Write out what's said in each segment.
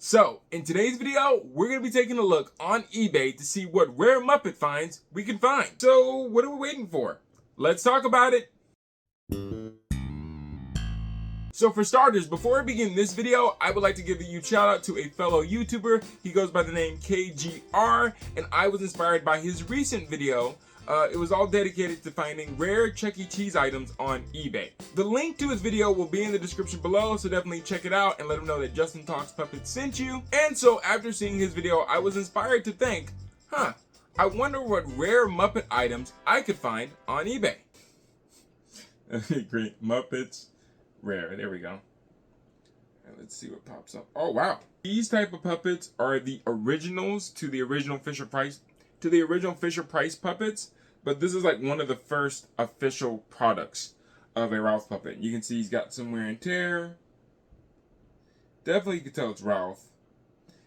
So, in today's video, we're going to be taking a look on eBay to see what rare Muppet finds we can find. So, what are we waiting for? Let's talk about it. So for starters, before I begin this video, I would like to give a huge shout out to a fellow YouTuber. He goes by the name KGR, and I was inspired by his recent video. It was all dedicated to finding rare Chuck E. Cheese items on eBay. The link to his video will be in the description below, so definitely check it out and let him know that Justin Talks Puppets sent you. And so after seeing his video, I was inspired to think, I wonder what rare Muppet items I could find on eBay. Okay, great. Muppets. Rare. There we go. And let's see what pops up. Oh wow! These type of puppets are the originals to the original Fisher Price puppets, but this is like one of the first official products of a Ralph puppet. You can see he's got some wear and tear. Definitely you can tell it's Ralph.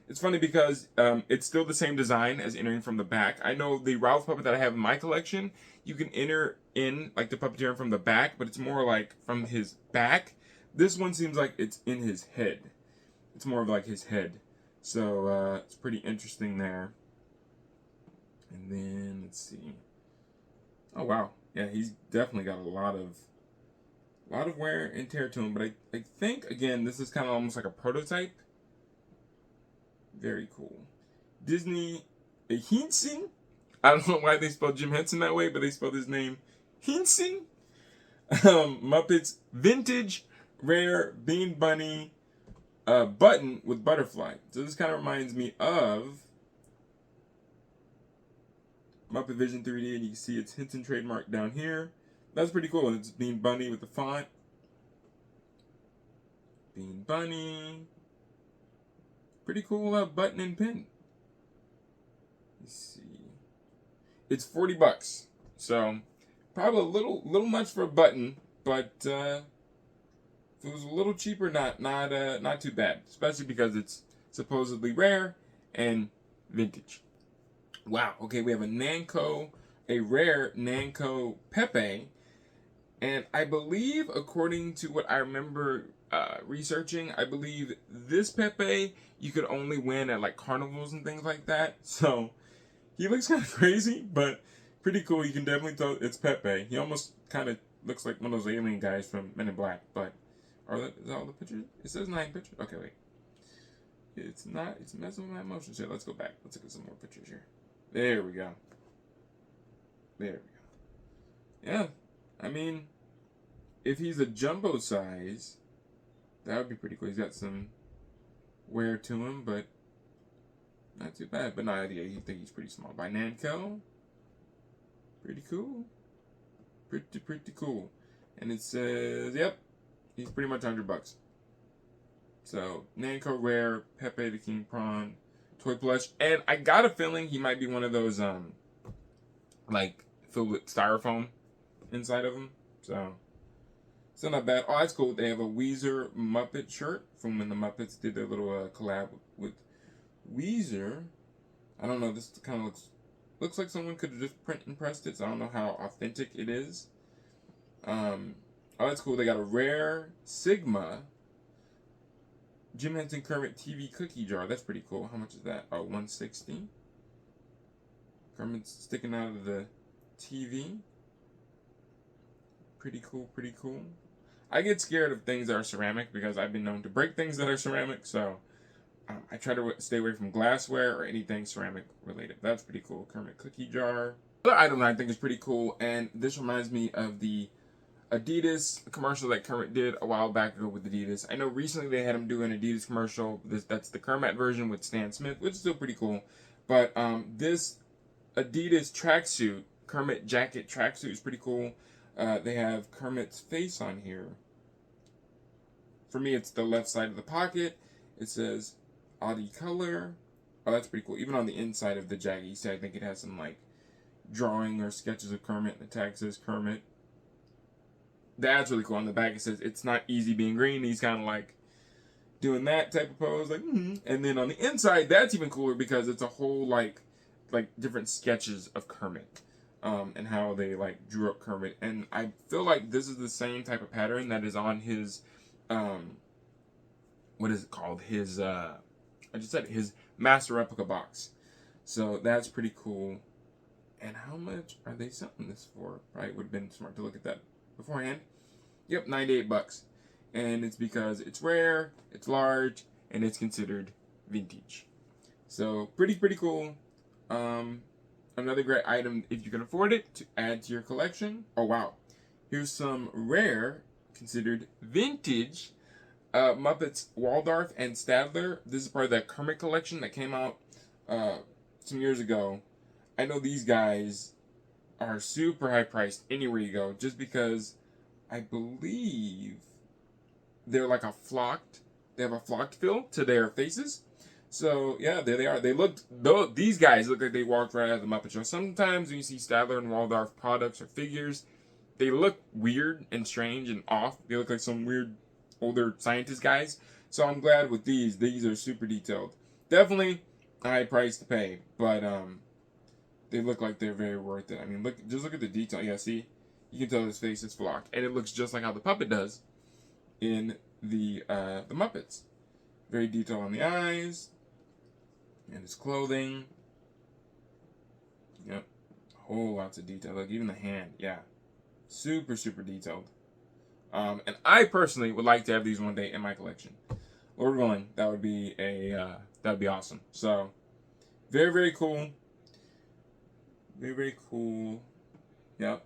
It's funny because it's still the same design as entering from the back. I know the Ralph puppet that I have in my collection, you can enter in like the puppeteer from the back, but it's more like from his back. This one seems like it's in his head. It's more of like his head. So it's pretty interesting there. And then let's see. Oh wow, yeah, he's definitely got a lot of wear and tear to him. But I think again this is kind of almost like a prototype. Very cool. Disney Henson. I don't know why they spelled Jim Henson that way, but they spelled his name Henson. Muppets Vintage Rare Bean Bunny button with butterfly. So this kind of reminds me of Muppet Vision 3D, and you can see its Henson trademark down here. That's pretty cool. And it's Bean Bunny with the font. Bean Bunny. Pretty cool button and pin. Let's see. It's $40, so probably a little much for a button, but if it was a little cheaper, not too bad. Especially because it's supposedly rare and vintage. Wow. Okay, we have a rare Nanko Pepe, and I believe, according to what I remember researching, I believe this Pepe you could only win at like carnivals and things like that. So he looks kind of crazy, but pretty cool. You can definitely tell it's Pepe. He almost kind of looks like one of those alien guys from Men in Black. But is that all the pictures? It says 9 pictures. Okay, wait. It's not. It's messing with my emotions here. Let's go back. Let's look at some more pictures here. There we go. There we go. Yeah, I mean, if he's a jumbo size, that would be pretty cool. He's got some wear to him, but not too bad. But no idea. You think he's pretty small. By Nanko. Pretty cool. Pretty cool. And it says, yep, he's pretty much $100. So Nanko Rare, Pepe the King Prawn, toy plush, and I got a feeling he might be one of those like filled with styrofoam inside of him. So still not bad. Oh, that's cool. They have a Weezer Muppet shirt from when the Muppets did their little collab with Weezer. I don't know. This kind of looks like someone could have just print and pressed it. So I don't know how authentic it is. Oh, that's cool. They got a rare Sigma Jim Henson Kermit TV cookie jar. That's pretty cool. How much is that? Oh, $160. Kermit's sticking out of the TV. Pretty cool, pretty cool. I get scared of things that are ceramic because I've been known to break things that are ceramic, so I try to stay away from glassware or anything ceramic related. That's pretty cool. Kermit cookie jar. Another item that I think is pretty cool, and this reminds me of the Adidas commercial that Kermit did a while back ago with Adidas. I know recently they had him do an Adidas commercial. That's the Kermit version with Stan Smith, which is still pretty cool. But this Adidas tracksuit, Kermit jacket tracksuit, is pretty cool. They have Kermit's face on here. For me, it's the left side of the pocket. It says Audi color. Oh, that's pretty cool. Even on the inside of the jacket, you see, I think it has some like drawing or sketches of Kermit, and the tag says Kermit. That's really cool. On the back, it says it's not easy being green. He's kind of like doing that type of pose, like, And then on the inside, that's even cooler because it's a whole like different sketches of Kermit, and how they like drew up Kermit. And I feel like this is the same type of pattern that is on his, what is it called? His I just said it, his master replica box. So that's pretty cool. And how much are they selling this for? Probably would have been smart to look at that beforehand. Yep, 98 bucks. And it's because it's rare, it's large, and it's considered vintage. So pretty cool. Another great item if you can afford it to add to your collection. Oh wow, here's some rare, considered vintage Muppets Waldorf and Stadler. This is part of that Kermit collection that came out some years ago. I know these guys are super high priced anywhere you go, just because I believe they're like they have a flocked feel to their faces. So yeah, there they are. These guys look like they walked right out of the Muppet Show. Sometimes when you see Stadler and Waldorf products or figures, they look weird and strange and off. They look like some weird older scientist guys. So I'm glad with these. These are super detailed. Definitely a high price to pay, but they look like they're very worth it. I mean, just look at the detail. Yeah, see, you can tell his face is flocked, and it looks just like how the puppet does in the Muppets. Very detailed on the eyes and his clothing. Yep, whole lots of detail. Like even the hand, yeah, super detailed. And I personally would like to have these one day in my collection. Lord willing, that would be awesome. So, very cool. Very cool. Yep.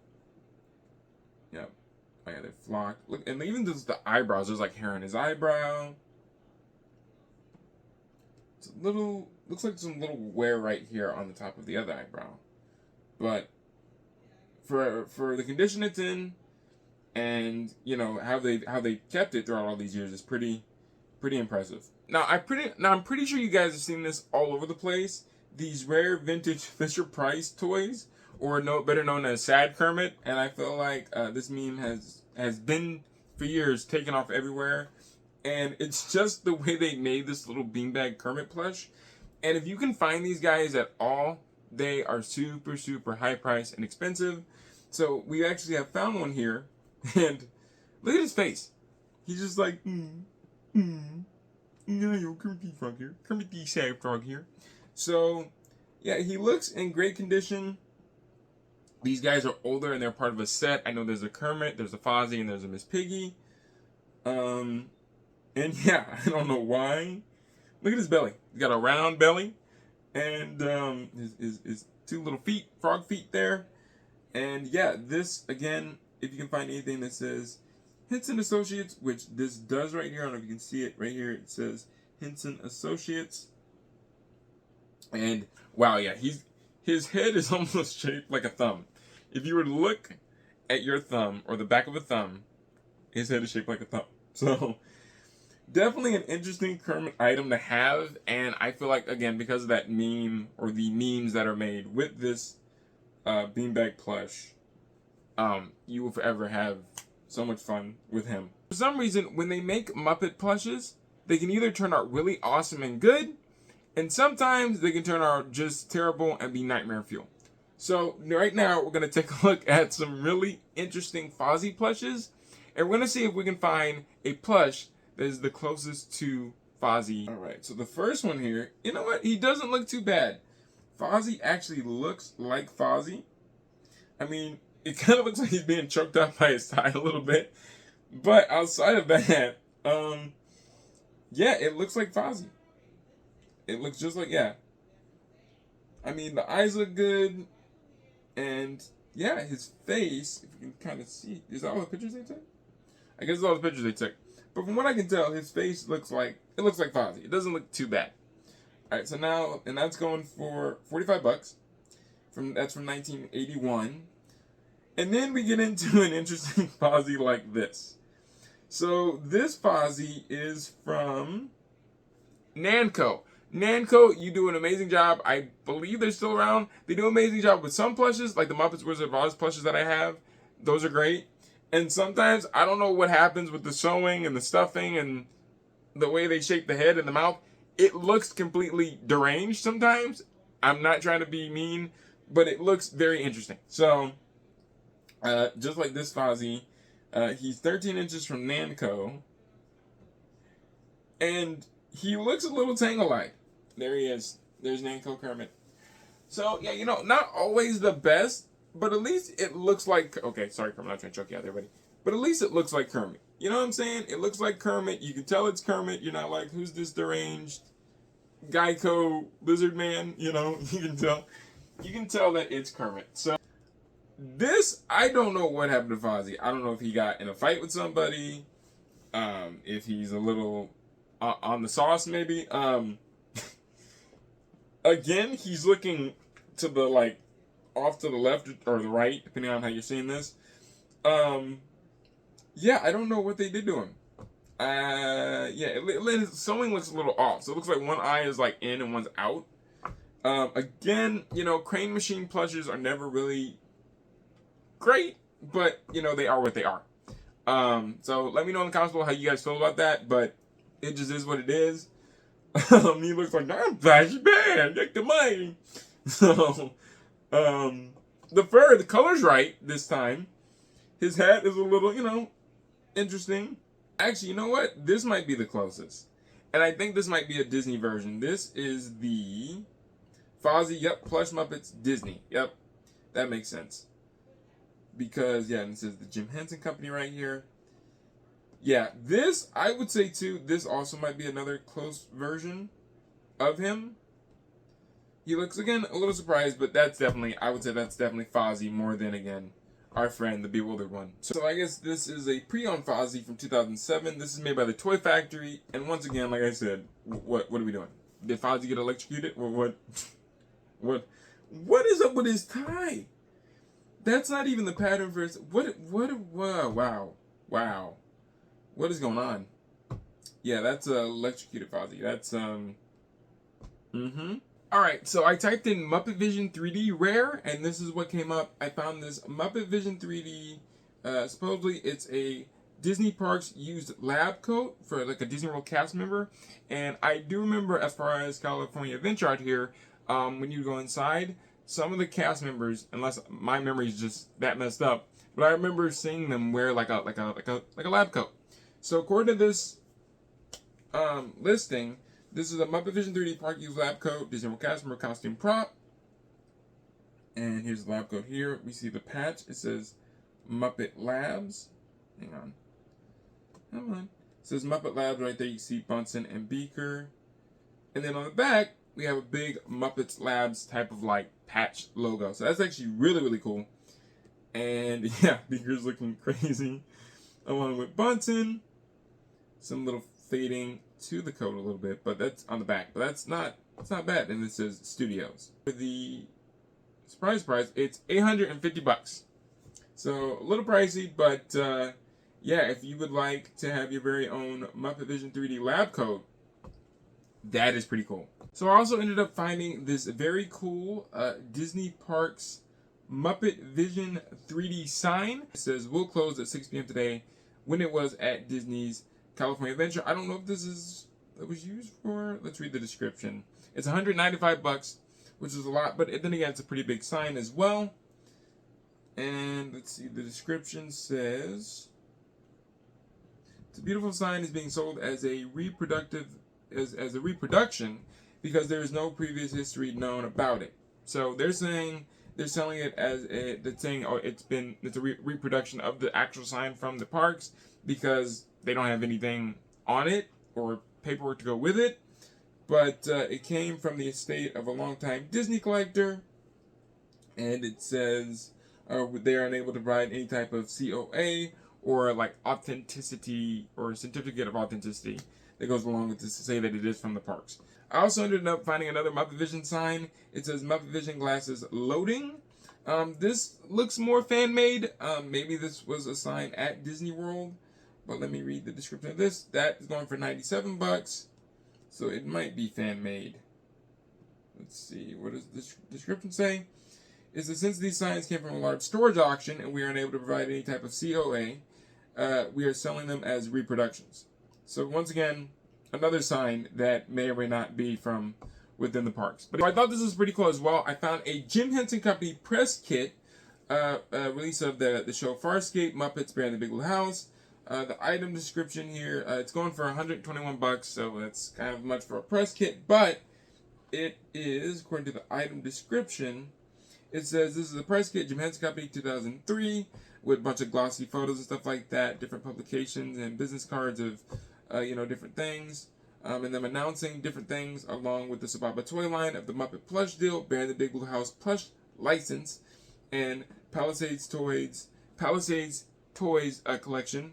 Oh yeah, they're flocked. Look, and even just the eyebrows. There's like hair on his eyebrow. It's a little, looks like some little wear right here on the top of the other eyebrow. But for the condition it's in, and you know how they kept it throughout all these years is pretty impressive. Now I'm pretty sure you guys have seen this all over the place. These rare vintage Fisher Price toys, or better known as Sad Kermit, and I feel like this meme has been for years taken off everywhere, and it's just the way they made this little beanbag Kermit plush. And if you can find these guys at all, they are super high priced and expensive. So we actually have found one here, and look at his face. He's just like, no, Kermit the Frog here, Kermit the Sad Frog here. So, yeah, he looks in great condition. These guys are older and they're part of a set. I know there's a Kermit, there's a Fozzie, and there's a Miss Piggy. And yeah, I don't know why. Look at his belly. He's got a round belly. And his two little feet, frog feet there. And yeah, this, again, if you can find anything that says Henson Associates, which this does right here. I don't know if you can see it right here. It says Henson Associates. And wow, yeah, his head is almost shaped like a thumb. If you were to look at your thumb or the back of a thumb, his head is shaped like a thumb. So definitely an interesting Kermit item to have, and I feel like, again, because of that meme or the memes that are made with this beanbag plush, you will forever have so much fun with him. For some reason, when they make Muppet plushes, they can either turn out really awesome and good, and sometimes they can turn out just terrible and be nightmare fuel. So right now we're going to take a look at some really interesting Fozzie plushes. And we're going to see if we can find a plush that is the closest to Fozzie. Alright, so the first one here, you know what? He doesn't look too bad. Fozzie actually looks like Fozzie. I mean, it kind of looks like he's being choked up by his side a little bit. But outside of that, yeah, it looks like Fozzie. It looks just like, yeah. I mean, the eyes look good. And, yeah, his face, if you can kind of see. Is that all the pictures they took? I guess it's all the pictures they took. But from what I can tell, his face looks like Fozzie. It doesn't look too bad. Alright, so now, and that's going for 45 bucks. That's from 1981. And then we get into an interesting Fozzie like this. So, this Fozzie is from Namco. Namco, you do an amazing job. I believe they're still around. They do an amazing job with some plushes, like the Muppets Wizard of Oz plushes that I have. Those are great. And sometimes, I don't know what happens with the sewing and the stuffing and the way they shape the head and the mouth. It looks completely deranged sometimes. I'm not trying to be mean, but it looks very interesting. So, just like this Fozzie, he's 13 inches from Namco. And he looks a little Tangled-like. There he is. There's Nanko Kermit. So, yeah, not always the best, but at least it looks like... Okay, sorry, I'm not trying to choke you out there, buddy. But at least it looks like Kermit. You know what I'm saying? It looks like Kermit. You can tell it's Kermit. You're not like, who's this deranged Geico lizard man? You can tell. You can tell that it's Kermit. So, this, I don't know what happened to Fozzie. I don't know if he got in a fight with somebody. If he's a little on the sauce, maybe. Again, he's looking to the, like, off to the left or the right, depending on how you're seeing this. Yeah, I don't know what they did to him. Yeah, sewing looks a little off. So it looks like one eye is, like, in and one's out. Again, crane machine plushes are never really great, but, they are what they are. So let me know in the comments below how you guys feel about that, but it just is what it is. He looks like, I'm flashy bad, take the money. So, the fur, the color's right this time. His hat is a little, interesting. Actually, you know what? This might be the closest. And I think this might be a Disney version. This is the Fozzie, yep, Plush Muppets Disney. Yep, that makes sense. Because, yeah, and it says the Jim Henson Company right here. Yeah, this, I would say, too, this also might be another close version of him. He looks, again, a little surprised, but I would say that's definitely Fozzie more than, again, our friend, the bewildered one. So I guess this is a pre-owned Fozzie from 2007. This is made by the Toy Factory. And once again, like I said, what are we doing? Did Fozzie get electrocuted? Or what is up with his tie? That's not even the pattern for his... Wow. What is going on? Yeah, that's electrocuted Fozzie. That's, Alright, so I typed in Muppet Vision 3D Rare, and this is what came up. I found this Muppet Vision 3D, supposedly it's a Disney Parks used lab coat for like a Disney World cast member. And I do remember, as far as California Adventure out here, when you go inside, some of the cast members, unless my memory is just that messed up, but I remember seeing them wear like a lab coat. So according to this listing, this is a Muppet Vision 3D Park Use Lab Coat, Disney World cast member costume prop. And here's the lab coat here. We see the patch. It says Muppet Labs. Hang on. Come on. It says Muppet Labs right there. You see Bunsen and Beaker. And then on the back, we have a big Muppets Labs type of like patch logo. So that's actually really, really cool. And yeah, Beaker's looking crazy. Along with Bunsen. Some little fading to the coat a little bit, but that's on the back. But it's not bad. And it says Studios. For the surprise price, it's $850. So a little pricey, but yeah, if you would like to have your very own Muppet Vision 3D lab coat, that is pretty cool. So I also ended up finding this very cool Disney Parks Muppet Vision 3D sign. It says, "We'll close at 6 p.m. today," when it was at Disney's California Adventure. I don't know if this is what it was used for. Let's read the description. It's $195, which is a lot, but then again, it's a pretty big sign as well. And let's see, the description says, "It's a beautiful sign is being sold as a as a reproduction because there is no previous history known about it." So they're saying they're selling it as it's a reproduction of the actual sign from the parks because they don't have anything on it or paperwork to go with it. But it came from the estate of a longtime Disney collector, and it says they are unable to provide any type of COA or like authenticity or certificate of authenticity that goes along with this to say that it is from the parks. I also ended up finding another Muppet Vision sign. It says Muppet Vision glasses loading. This looks more fan-made. Maybe this was a sign at Disney World, but let me read the description of this. That is going for $97, so it might be fan-made. Let's see, what does this description say? It says, "Since these signs came from a large storage auction and we are unable to provide any type of COA, we are selling them as reproductions." So once again, another sign that may or may not be from within the parks. But I thought this was pretty cool as well. I found a Jim Henson Company press kit, release of the show Farscape, Muppets Bear in the Big Blue House. The item description here, it's going for $121, so that's kind of much for a press kit, but it is, according to the item description, it says this is a press kit, Jim Henson Company, 2003, with a bunch of glossy photos and stuff like that, different publications and business cards of, different things, and them announcing different things along with the Sababa toy line of the Muppet plush deal, Bear in the Big Blue House plush license, and Palisades Toys collection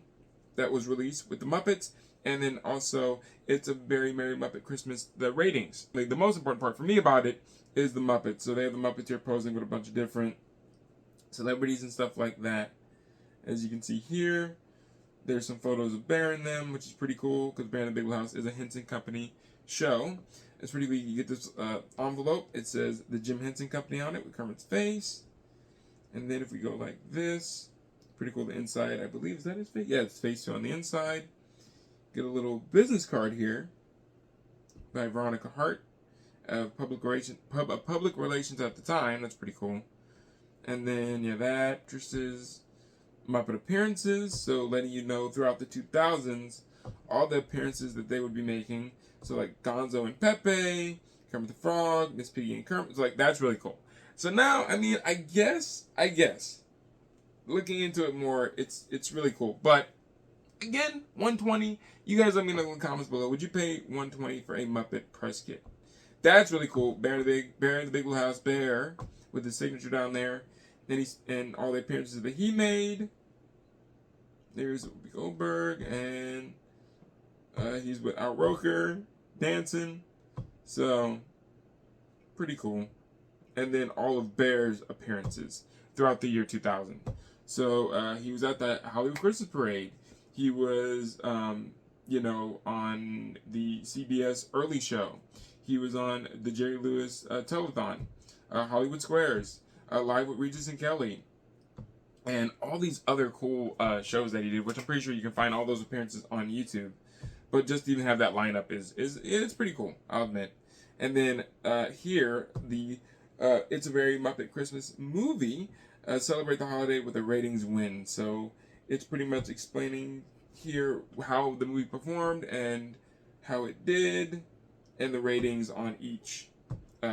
that was released with the Muppets. And then also, it's a Very Merry Muppet Christmas, the ratings. Like, the most important part for me about it is the Muppets. So they have the Muppets here posing with a bunch of different celebrities and stuff like that. As you can see here, there's some photos of Bear in them, which is pretty cool, because Bear in the Big Blue House is a Henson Company show. It's pretty cool. You get this envelope. It says the Jim Henson Company on it with Kermit's face. And then if we go like this, pretty cool. The inside, I believe, is that his face? Yeah, it's face too on the inside. Get a little business card here by Veronica Hart of public relations at the time. That's pretty cool. And then the actresses, Muppet appearances. So letting you know throughout the 2000s all the appearances that they would be making. So like Gonzo and Pepe, Kermit the Frog, Miss Piggy and Kermit. It's like, that's really cool. So now, I mean, I guess looking into it more, it's really cool. But again, $120. You guys let me know in the comments below. Would you pay $120 for a Muppet press kit? That's really cool. Bear in the Big Blue House, Bear with his signature down there. Then and all the appearances that he made. There's Whoopi Goldberg, and he's with Al Roker dancing. So pretty cool. And then all of Bear's appearances throughout the year 2000. So he was at the Hollywood Christmas Parade. He was, on the CBS Early Show. He was on the Jerry Lewis Telethon, Hollywood Squares, Live with Regis and Kelly, and all these other cool shows that he did, which I'm pretty sure you can find all those appearances on YouTube. But just to even have that lineup it's pretty cool, I'll admit. And then here, the It's a Very Muppet Christmas movie, celebrate the holiday with a ratings win. So it's pretty much explaining here how the movie performed and how it did, and the ratings on each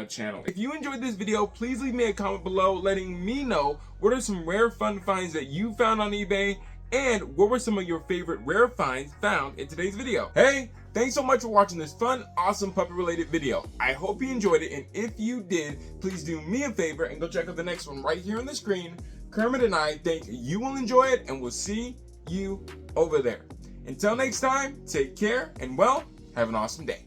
channel. If you enjoyed this video, please leave me a comment below letting me know what are some rare fun finds that you found on eBay, and what were some of your favorite rare finds found in today's video. Hey, thanks so much for watching this fun, awesome puppet related video. I hope you enjoyed it, and if you did, please do me a favor and go check out the next one right here on the screen. Kermit and I think you will enjoy it, and we'll see you over there. Until next time, take care, and well, have an awesome day.